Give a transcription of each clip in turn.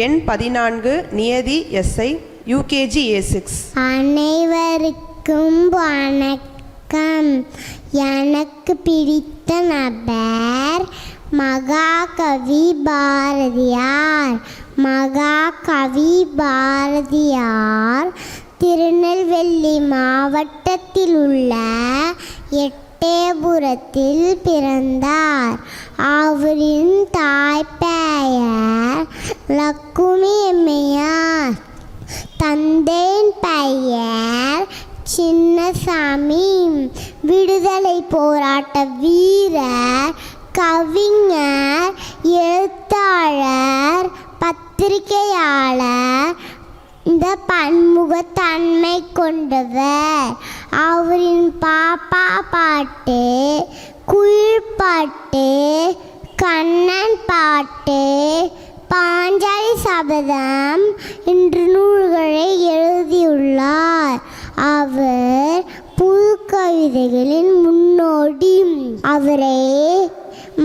எண் 14 நியதி SI UKG A6. அனைவருக்கும் வணக்கம். எனக்கு பிடித்த நபர் மகாகவி பாரதியார். மகாகவி பாரதியார் திருநெல்வேலி மாவட்டத்தில் உள்ள எட்டயபுரத்தில் பிறந்தார். அவரின் தாய்ப்பெயர் லக்குமி அம்மையார். தந்தையின் பெயர் சின்னசாமி. விடுதலை போராட்ட வீரர், கவிஞர், எழுத்தாளர், பத்திரிகையாளர். இந்த பன்முகத்தன்மை கொண்டவர். அவரின் பாப்பா பாட்டு, குயில் பாட்டு, கண்ணன் பாட்டு, பாஞ்சாலி சபதம் என்ற நூல்களை எழுதியுள்ளார். அவர் புது கவிதைகளின் முன்னோடி. அவரை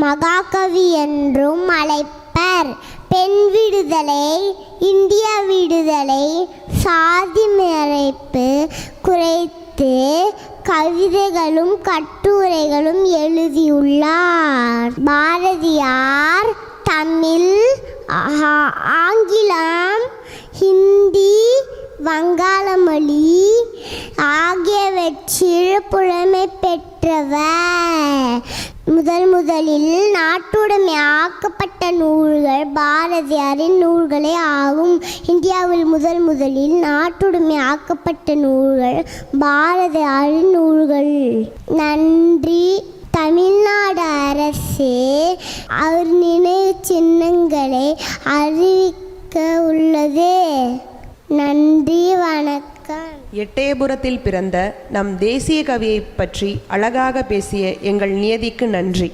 மகாகவி என்றும் அழைப்பர். பெண் விடுதலை, இந்திய விடுதலை, சாதி மறைப்பு குறித்து கவிதைகளும் கட்டுரைகளும் எழுதியுள்ளார். பாரதியார் தமிழ், ஆங்கிலம், ஹிந்தி, வங்காள மொழி ஆகியவற்றில் புலமை பெற்றவர். முதலில் நாட்டுடைமை ஆக்கப்பட்ட நூல்கள் பாரதியாரின் நூல்களே ஆகும். இந்தியாவில் முதலில் நாட்டுடைமை ஆக்கப்பட்ட நூல்கள் பாரதியாரின் நூல்கள். நன்றி. தமிழ்நாடு அரசு அவர் நினைவு சின்னங்களை அறிவிக்க உள்ளது. நன்றி, வணக்கம். எட்டயபுரத்தில் பிறந்த நம் தேசிய கவியை பற்றி அழகாக பேசிய எங்கள் நியதிக்கு நன்றி.